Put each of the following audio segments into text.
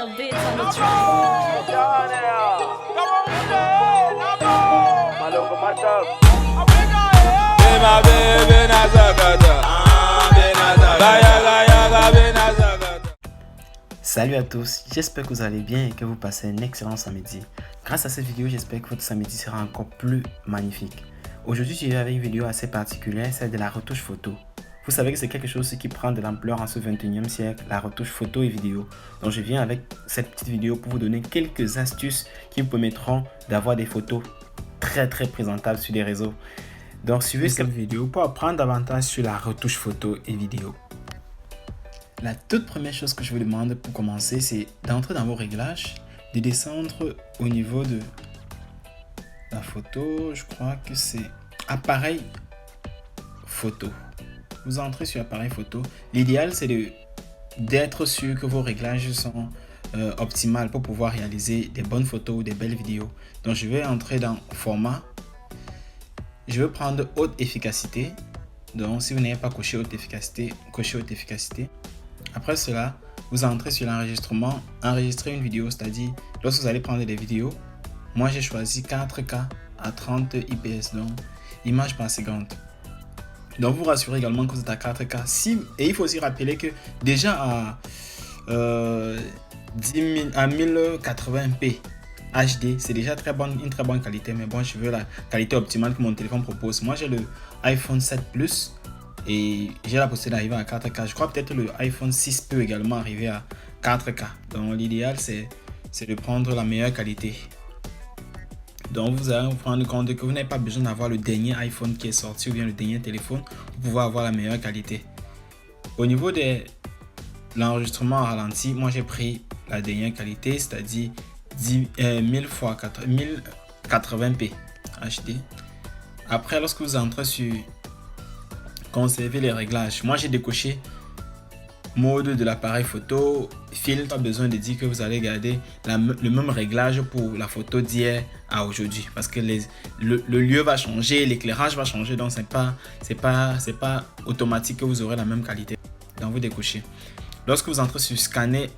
Kyle Beats on the track. Salut à tous, j'espère que vous allez bien et que vous passez un excellent samedi. Grâce à cette vidéo, j'espère que votre samedi sera encore plus magnifique. Aujourd'hui, je viens avec une vidéo assez particulière, celle de la retouche photo. Vous savez que c'est quelque chose qui prend de l'ampleur en ce 21e siècle, la retouche photo et vidéo. Donc je viens avec cette petite vidéo pour vous donner quelques astuces qui vous permettront d'avoir des photos très présentables sur les réseaux. Donc suivez cette vidéo pour apprendre davantage sur la retouche photo et vidéo. La toute première chose que je vous demande pour commencer, c'est d'entrer dans vos réglages, de descendre au niveau de la photo. Je crois que c'est appareil photo. Vous entrez sur appareil photo. L'idéal, c'est d'être sûr que vos réglages sont optimales pour pouvoir réaliser des bonnes photos ou des belles vidéos. Donc, je vais entrer dans format. Je vais prendre haute efficacité. Donc, si vous n'avez pas coché haute efficacité, cochez haute efficacité. Après cela, vous entrez sur l'enregistrement, enregistrer une vidéo, c'est-à-dire lorsque vous allez prendre des vidéos, moi j'ai choisi 4K à 30 IPS, donc image par seconde. Donc vous rassurez également que vous êtes à 4K. Et il faut aussi rappeler que déjà à 1080p HD, c'est déjà une très bonne qualité, mais bon, je veux la qualité optimale que mon téléphone propose. Moi j'ai le iPhone 7 Plus. Et j'ai la possibilité d'arriver à 4K. Je crois peut-être le iPhone 6 peut également arriver à 4K. Donc l'idéal c'est de prendre la meilleure qualité. Donc vous allez vous rendre compte que vous n'avez pas besoin d'avoir le dernier iPhone qui est sorti ou bien le dernier téléphone pour pouvoir avoir la meilleure qualité. Au niveau de l'enregistrement en ralenti, moi j'ai pris la dernière qualité, c'est-à-dire 1080p HD. Après, lorsque vous entrez sur conserver les réglages, moi j'ai décoché mode de l'appareil photo, filtre. Pas besoin de dire que vous allez garder le même réglage pour la photo d'hier à aujourd'hui, parce que le lieu va changer, l'éclairage va changer, donc c'est pas automatique que vous aurez la même qualité. Donc vous décochez. Lorsque vous entrez sur scanner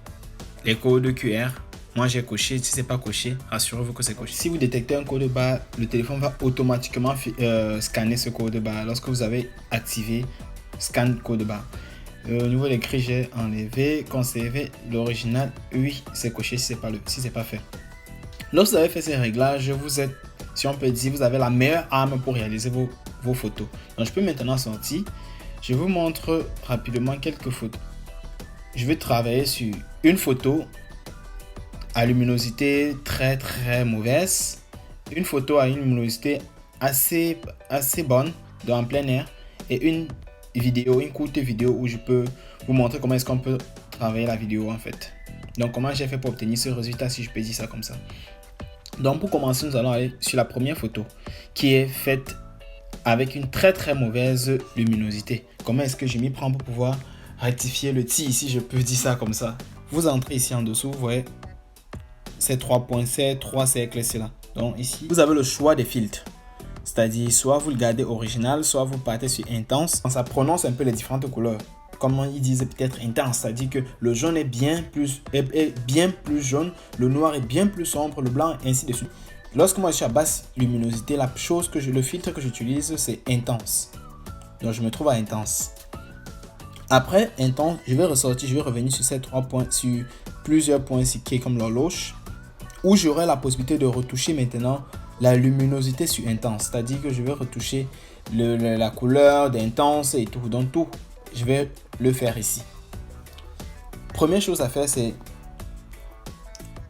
les codes QR, moi j'ai coché. Si c'est pas coché, rassurez-vous que c'est coché. Si vous détectez un code barre, le téléphone va automatiquement scanner ce code barre. Lorsque vous avez activé scan code barre, au niveau des grilles, j'ai enlevé, conserver l'original. Oui, c'est coché si c'est pas fait. Lorsque vous avez fait ces réglages, vous êtes, si on peut dire, vous avez la meilleure arme pour réaliser vos photos. Donc je peux maintenant sortir. Je vous montre rapidement quelques photos. Je vais travailler sur une photo à luminosité très mauvaise, une photo à une luminosité assez bonne, en plein air, et une courte vidéo où je peux vous montrer comment est-ce qu'on peut travailler la vidéo en fait. Donc comment j'ai fait pour obtenir ce résultat, si je peux dire ça comme ça. Donc pour commencer, nous allons aller sur la première photo qui est faite avec une très mauvaise luminosité. Comment est-ce que je m'y prends pour pouvoir rectifier le tir, si je peux dire ça comme ça. Vous entrez ici en dessous, vous voyez ces trois cercles ici là. Donc ici, vous avez le choix des filtres. C'est-à-dire, soit vous le gardez original, soit vous partez sur intense. Ça prononce un peu les différentes couleurs. Comment ils disent peut-être intense, c'est-à-dire que le jaune est bien plus jaune, le noir est bien plus sombre, le blanc ainsi de suite. Lorsque moi je suis à basse luminosité, le filtre que j'utilise c'est intense. Donc je me trouve à intense. Après intense, je vais revenir sur ces 3 points, sur plusieurs points ici qui est comme l'horloge, où j'aurai la possibilité de retoucher maintenant la luminosité sur intense, c'est-à-dire que je vais retoucher la couleur d'intense et tout. Donc tout, je vais le faire ici. Première chose à faire, c'est,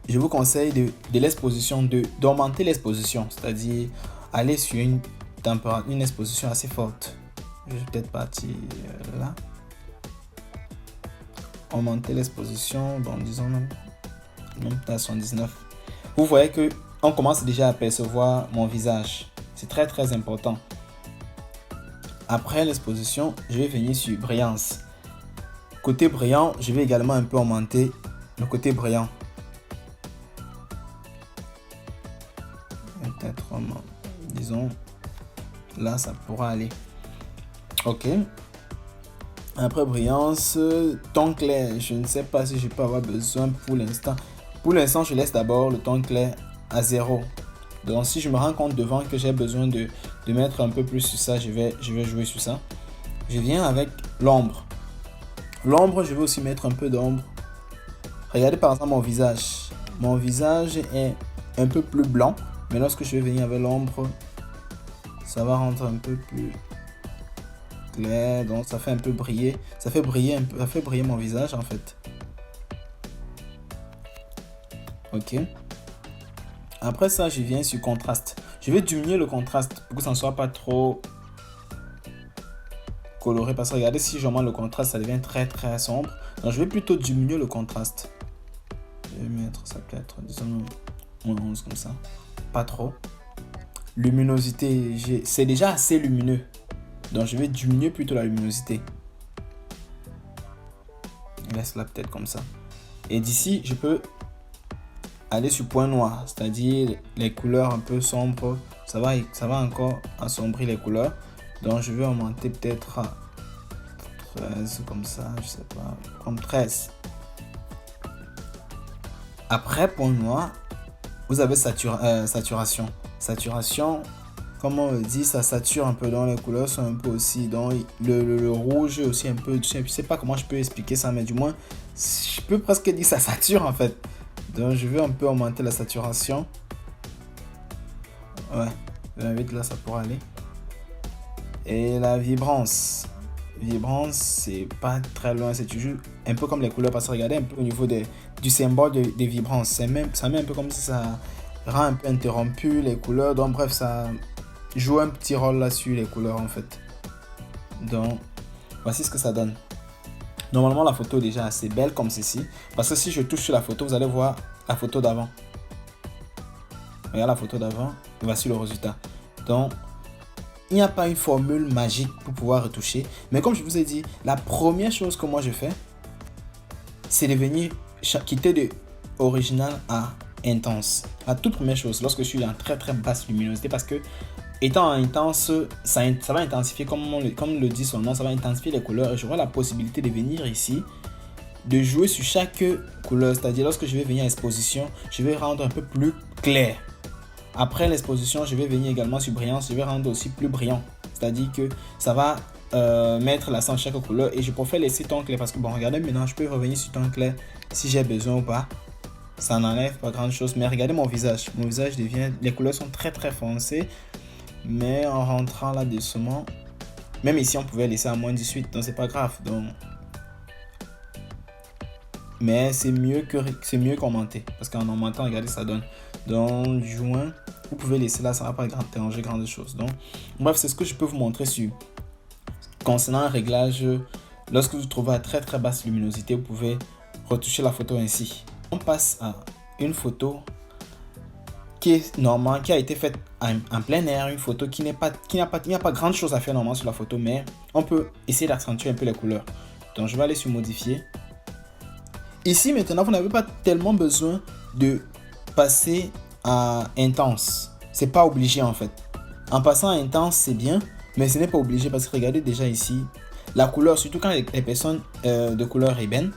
je vous conseille de l'exposition, d'augmenter l'exposition, c'est-à-dire aller sur une exposition assez forte. Je vais peut-être partir là. Augmenter l'exposition, bon disons même à 79. Vous voyez que on commence déjà à percevoir mon visage. C'est très important. Après l'exposition, je vais venir sur brillance. Côté brillant, je vais également un peu augmenter le côté brillant. Peut-être, disons, là ça pourra aller. Ok. Après brillance, ton clair, je ne sais pas si je peux avoir besoin pour l'instant. Pour l'instant, je laisse d'abord le ton clair à 0. Donc si je me rends compte devant que j'ai besoin de mettre un peu plus sur ça, je vais jouer sur ça. Je viens avec l'ombre. L'ombre, je vais aussi mettre un peu d'ombre. Regardez par exemple mon visage. Mon visage est un peu plus blanc, mais lorsque je vais venir avec l'ombre, ça va rendre un peu plus clair, donc ça fait un peu briller. Ça fait briller mon visage en fait. Ok. Après ça, je viens sur contraste. Je vais diminuer le contraste pour que ça ne soit pas trop coloré. Parce que regardez, si j'augmente le contraste, ça devient très très sombre. Donc je vais plutôt diminuer le contraste. Je vais mettre ça peut-être, disons, 11 comme ça. Pas trop. Luminosité, c'est déjà assez lumineux. Donc je vais diminuer plutôt la luminosité. Laisse-la peut-être comme ça. Et d'ici, je peux aller sur point noir, c'est-à-dire les couleurs un peu sombres. Ça va encore assombrir les couleurs. Donc je vais augmenter peut-être à 13 comme ça, je sais pas, comme 13. Après point noir, vous avez saturation. Saturation, comme on le dit, ça sature un peu, dans les couleurs sont un peu aussi, dans le rouge aussi un peu, je sais pas comment je peux expliquer ça, mais du moins, je peux presque dire ça sature en fait. Donc je vais un peu augmenter la saturation. Ouais, 28 là ça pourra aller. Et la vibrance. Vibrance, c'est pas très loin, c'est toujours un peu comme les couleurs, parce que regardez un peu au niveau du symbole de vibrance. Ça met un peu comme si ça rend un peu interrompu les couleurs. Donc bref, ça joue un petit rôle là sur les couleurs en fait. Donc voici ce que ça donne. Normalement la photo est déjà assez belle comme ceci, parce que si je touche sur la photo, vous allez voir la photo d'avant. Regarde la photo d'avant, voici le résultat. Donc il n'y a pas une formule magique pour pouvoir retoucher, mais comme je vous ai dit, la première chose que moi je fais, c'est de venir quitter de original à intense. La toute première chose, lorsque je suis en très très basse luminosité, parce que étant intense, ça va intensifier, comme le dit son nom, ça va intensifier les couleurs, et j'aurai la possibilité de venir ici, de jouer sur chaque couleur, c'est-à-dire lorsque je vais venir à exposition, je vais rendre un peu plus clair. Après l'exposition, je vais venir également sur brillance, je vais rendre aussi plus brillant, c'est-à-dire que ça va mettre l'accent sur chaque couleur, et je préfère laisser ton clair parce que bon, regardez maintenant, je peux revenir sur ton clair si j'ai besoin ou pas. Ça n'enlève pas grand chose, mais regardez mon visage devient, les couleurs sont très très foncées, mais en rentrant là doucement, même ici on pouvait laisser à moins 18, donc c'est pas grave. Donc mais c'est mieux qu'augmenter, parce qu'en augmentant, regardez, ça donne. Donc juin, vous pouvez laisser là, ça va pas déranger grande chose. Donc bref, c'est ce que je peux vous montrer sur concernant un réglage. Lorsque vous trouvez à très très basse luminosité, vous pouvez retoucher la photo ainsi. On passe à une photo qui est normale, qui a été faite en plein air, une photo il n'y a pas grand chose à faire normalement sur la photo, mais on peut essayer d'accentuer un peu les couleurs. Donc je vais aller sur modifier. Ici maintenant, vous n'avez pas tellement besoin de passer à intense. C'est pas obligé en fait. En passant à intense, c'est bien, mais ce n'est pas obligé, parce que regardez déjà ici, la couleur, surtout quand les personnes de couleur ébène,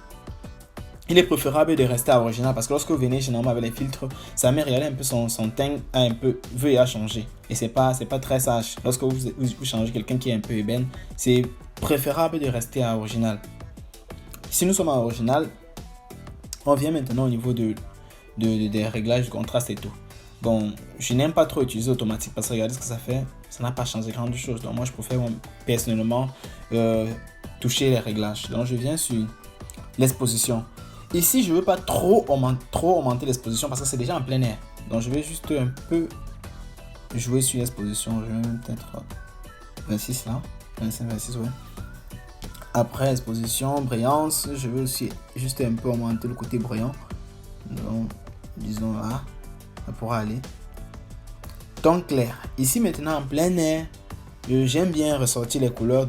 il est préférable de rester à original, parce que lorsque vous venez généralement avec les filtres, ça met, regardez un peu son teint a un peu veut et a changé, et c'est pas très sage. Lorsque vous changez quelqu'un qui est un peu ébène, c'est préférable de rester à original. Si nous sommes à original, on vient maintenant au niveau des réglages de contraste et tout. Bon, je n'aime pas trop utiliser automatique, parce que regardez ce que ça fait, ça n'a pas changé grand chose. Donc moi je préfère personnellement toucher les réglages. Donc je viens sur l'exposition. Ici je ne veux pas trop augmenter l'exposition, parce que c'est déjà en plein air. Donc je vais juste un peu jouer sur l'exposition. Je vais peut-être 26 là, 25, 26 ouais. Après exposition, brillance, je vais aussi juste un peu augmenter le côté brillant. Donc disons là, ça pourra aller. Ton clair. Ici maintenant en plein air, j'aime bien ressortir les couleurs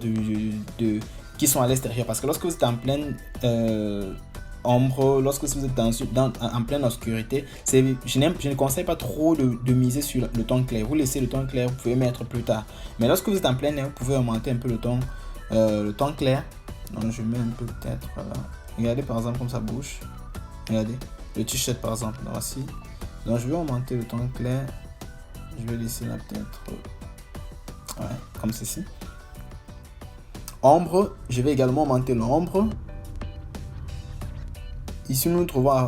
qui sont à l'extérieur, parce que lorsque vous êtes en pleine ombre, lorsque vous êtes en pleine obscurité, je ne conseille pas trop de miser sur le ton clair. Vous laissez le ton clair, vous pouvez mettre plus tard. Mais lorsque vous êtes en plein air, vous pouvez augmenter un peu le ton clair. Donc je mets un peu peut-être là. Regardez par exemple comme ça bouge. Regardez. Le t-shirt par exemple. Donc voici. Donc je vais augmenter le ton clair. Je vais laisser là peut-être. Ouais, comme ceci. Ombre. Je vais également augmenter l'ombre. Ici nous trouvons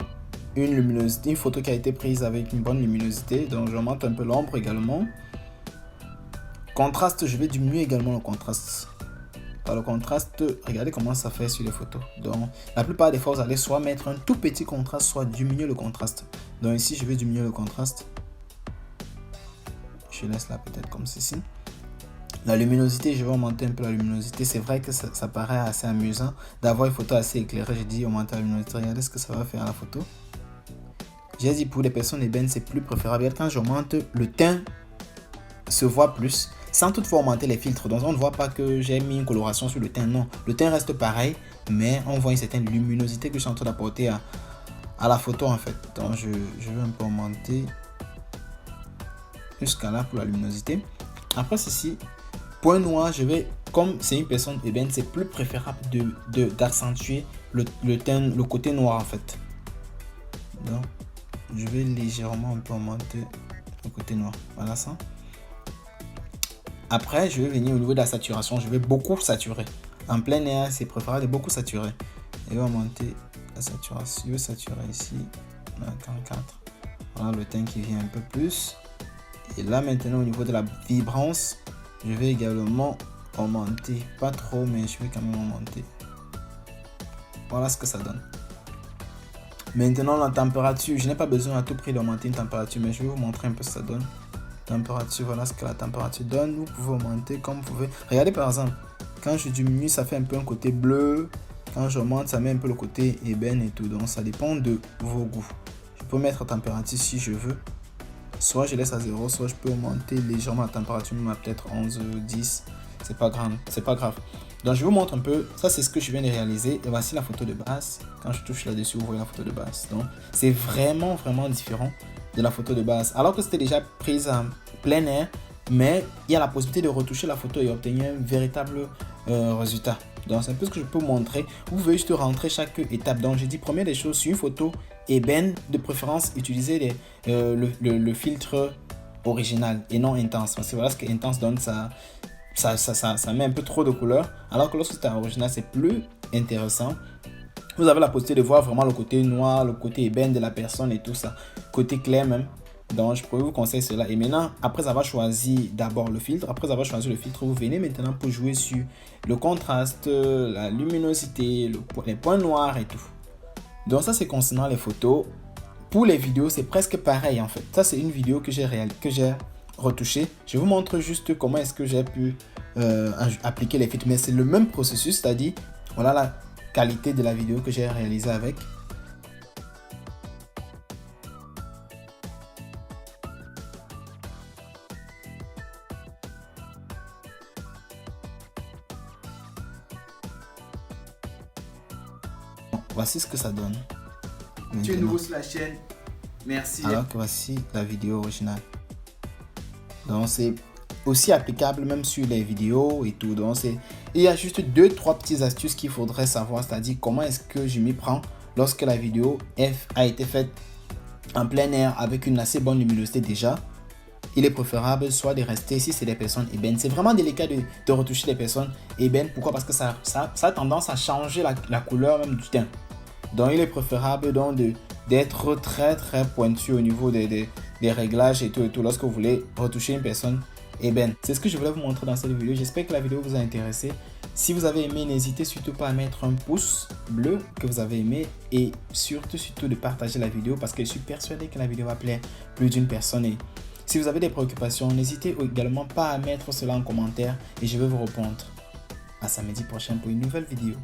une luminosité. Une photo qui a été prise avec une bonne luminosité. Donc j'augmente un peu l'ombre également. Contraste. Je vais diminuer également le contraste. Par le contraste, regardez comment ça fait sur les photos. Donc, la plupart des fois, vous allez soit mettre un tout petit contraste, soit diminuer le contraste. Donc ici, je vais diminuer le contraste. Je laisse là peut-être comme ceci. La luminosité, je vais augmenter un peu la luminosité. C'est vrai que ça paraît assez amusant d'avoir une photo assez éclairée. J'ai dit augmenter la luminosité. Regardez ce que ça va faire à la photo. J'ai dit pour les personnes ébènes, c'est plus préférable. Quand j'augmente, le teint se voit plus. Sans toutefois augmenter les filtres. Donc on ne voit pas que j'ai mis une coloration sur le teint. Non, le teint reste pareil, mais on voit une certaine luminosité que je suis en train d'apporter à la photo en fait. Donc je vais un peu augmenter jusqu'à là pour la luminosité. Après ceci, point noir, je vais, comme c'est une personne ébène, c'est plus préférable d'accentuer le teint, le côté noir en fait. Donc je vais légèrement un peu augmenter le côté noir. Voilà ça. Après, je vais venir au niveau de la saturation. Je vais beaucoup saturer. En plein air, c'est préférable de beaucoup saturer. Et je vais augmenter la saturation. Je vais saturer ici. 44. Voilà le teint qui vient un peu plus. Et là, maintenant, au niveau de la vibrance, je vais également augmenter. Pas trop, mais je vais quand même augmenter. Voilà ce que ça donne. Maintenant, la température. Je n'ai pas besoin à tout prix d'augmenter une température, mais je vais vous montrer un peu ce que ça donne. Température, voilà ce que la température donne. Vous pouvez augmenter comme vous pouvez. Regardez par exemple, quand je diminue, ça fait un peu un côté bleu. Quand j'augmente, ça met un peu le côté ébène et tout. Donc ça dépend de vos goûts. Je peux mettre la température si je veux. Soit je laisse à 0, soit je peux augmenter légèrement la température, même à peut-être 11, 10. C'est pas grave. C'est pas grave. Donc je vous montre un peu. Ça c'est ce que je viens de réaliser. Et voici la photo de base. Quand je touche là-dessus, vous voyez la photo de base. Donc c'est vraiment différent de la photo de base. Alors que c'était déjà prise en plein air, mais il y a la possibilité de retoucher la photo et obtenir un véritable résultat. Donc c'est un peu ce que je peux vous montrer. Vous pouvez juste rentrer chaque étape. Donc j'ai dit première des choses, sur une photo ébène, de préférence utiliser le filtre original et non intense. Parce que voilà ce que intense donne, ça met un peu trop de couleur. Alors que lorsque c'est original, c'est plus intéressant. Vous avez la possibilité de voir vraiment le côté noir, le côté ébène de la personne et tout ça. Côté clair même. Donc je pourrais vous conseiller cela. Et maintenant, après avoir choisi d'abord le filtre, après avoir choisi le filtre, vous venez maintenant pour jouer sur le contraste, la luminosité, les points noirs et tout. Donc ça c'est concernant les photos. Pour les vidéos, c'est presque pareil en fait. Ça c'est une vidéo que j'ai retouchée. Je vous montre juste comment est-ce que j'ai pu appliquer les filtres. Mais c'est le même processus, c'est-à-dire, voilà la qualité de la vidéo que j'ai réalisée avec. Voici ce que ça donne. Maintenant. Tu es nouveau sur la chaîne. Merci. Alors que voici la vidéo originale. Donc c'est aussi applicable même sur les vidéos et tout. Donc il y a juste 2-3 petites astuces qu'il faudrait savoir. C'est-à-dire comment est-ce que je m'y prends lorsque la vidéo a été faite en plein air avec une assez bonne luminosité déjà. Il est préférable soit de rester, si c'est des personnes ébènes. C'est vraiment délicat de retoucher les personnes ébènes. Pourquoi? Parce que ça a tendance à changer la couleur même du teint. Donc il est préférable donc d'être très pointu au niveau des réglages et tout lorsque vous voulez retoucher une personne ébène. C'est ce que je voulais vous montrer dans cette vidéo. J'espère que la vidéo vous a intéressé. Si vous avez aimé, n'hésitez surtout pas à mettre un pouce bleu que vous avez aimé et surtout de partager la vidéo parce que je suis persuadé que la vidéo va plaire plus d'une personne. Et si vous avez des préoccupations, n'hésitez également pas à mettre cela en commentaire et je vais vous répondre. À samedi prochain pour une nouvelle vidéo.